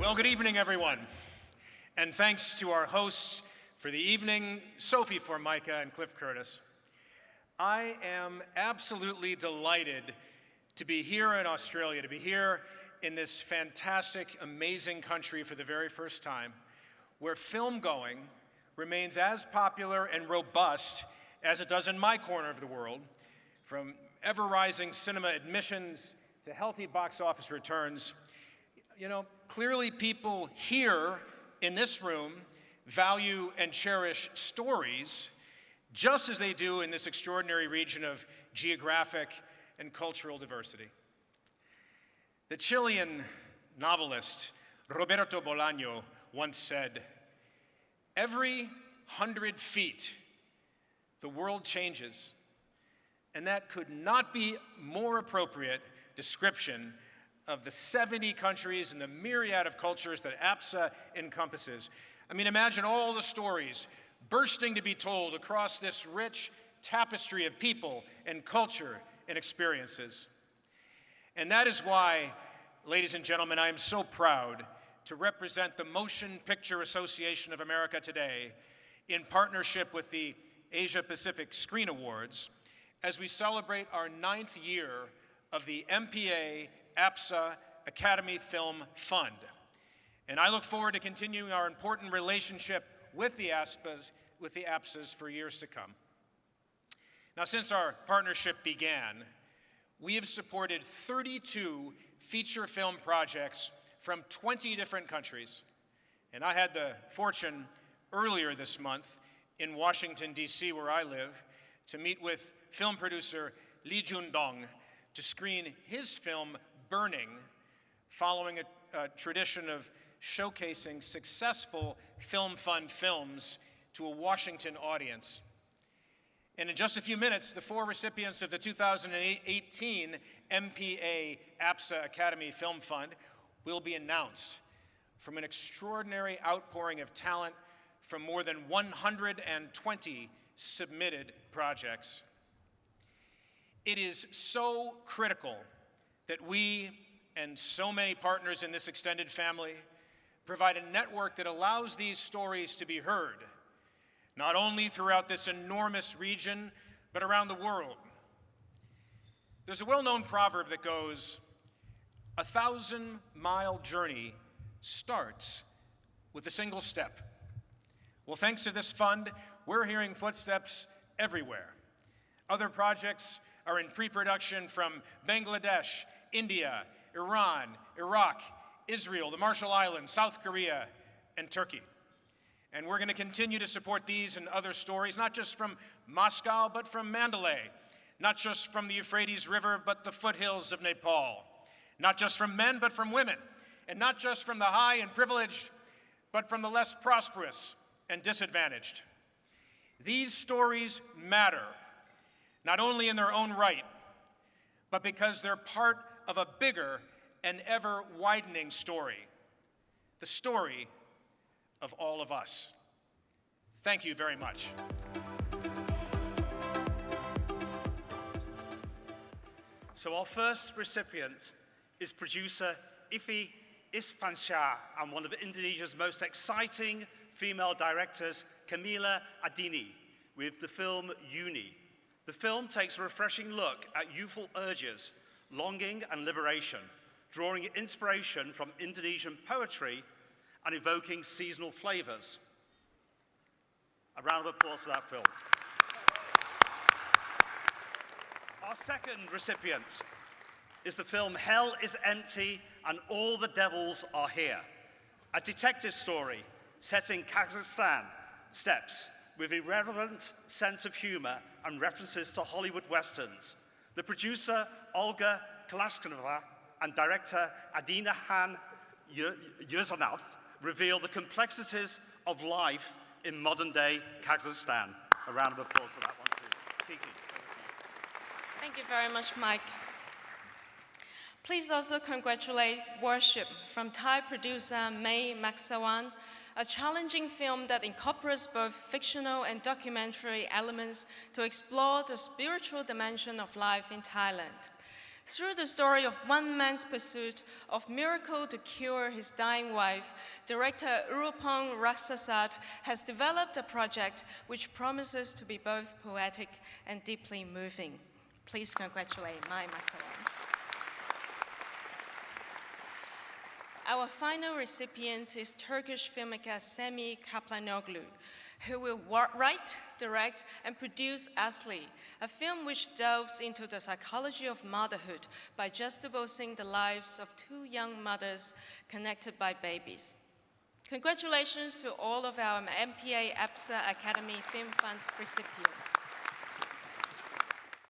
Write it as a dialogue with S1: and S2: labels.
S1: Well, good evening, everyone. And thanks to our hosts for the evening, Sophie Formica and Cliff Curtis. I am absolutely delighted to be here in Australia, to be here in this fantastic, amazing country for the very first time, where film going remains as popular and robust as it does in my corner of the world, from ever-rising cinema admissions to healthy box office returns. You know, clearly people here in this room value and cherish stories just as they do in this extraordinary region of geographic and cultural diversity. The Chilean novelist Roberto Bolaño once said, "Every 100 feet, the world changes," and that could not be more appropriate description of the 70 countries and the myriad of cultures that APSA encompasses. I mean, imagine all the stories bursting to be told across this rich tapestry of people and culture and experiences. And that is why, ladies and gentlemen, I am so proud to represent the Motion Picture Association of America today in partnership with the Asia Pacific Screen Awards as we celebrate our 9th year of the MPA APSA Academy Film Fund. And I look forward to continuing our important relationship with the APSAs for years to come. Now, since our partnership began, we have supported 32 feature film projects from 20 different countries. And I had the fortune earlier this month in Washington, D.C., where I live, to meet with film producer Lee Jun-dong to screen his film Burning, following a tradition of showcasing successful Film Fund films to a Washington audience. And in just a few minutes, the 4 recipients of the 2018 MPA APSA Academy Film Fund will be announced from an extraordinary outpouring of talent from more than 120 submitted projects. It is so critical that we and so many partners in this extended family provide a network that allows these stories to be heard, not only throughout this enormous region, but around the world. There's a well-known proverb that goes, "A 1,000-mile journey starts with a single step." Well, thanks to this fund, we're hearing footsteps everywhere. Other projects are in pre-production from Bangladesh, India, Iran, Iraq, Israel, the Marshall Islands, South Korea, and Turkey. And we're going to continue to support these and other stories, not just from Moscow, but from Mandalay, not just from the Euphrates River, but the foothills of Nepal, not just from men, but from women, and not just from the high and privileged, but from the less prosperous and disadvantaged. These stories matter, not only in their own right, but because they're part of a bigger and ever-widening story, the story of all of us. Thank you very much.
S2: So our first recipient is producer Ifi Isfansyah and one of Indonesia's most exciting female directors, Camila Adini, with the film Uni. The film takes a refreshing look at youthful urges, longing and liberation, drawing inspiration from Indonesian poetry and evoking seasonal flavors. A round of applause for that film. Our second recipient is the film Hell is Empty and All the Devils Are Here, a detective story set in Kazakhstan steppes with irreverent sense of humor and references to Hollywood westerns. The producer, Olga Kalaskova, and director Adina Han Yurzanov reveal the complexities of life in modern-day Kazakhstan. A round of applause for that one, too. Kiki.
S3: Thank you very much, Mike. Please also congratulate Worship from Thai producer May Maksawan, a challenging film that incorporates both fictional and documentary elements to explore the spiritual dimension of life in Thailand. Through the story of one man's pursuit of miracle to cure his dying wife, director Urupong Raksasat has developed a project which promises to be both poetic and deeply moving. Please congratulate Mai Masawan. Our final recipient is Turkish filmmaker Semi Kaplanoglu, who will write, direct, and produce Asli, a film which delves into the psychology of motherhood by juxtaposing the lives of two young mothers connected by babies. Congratulations to all of our MPA APSA Academy Film Fund recipients.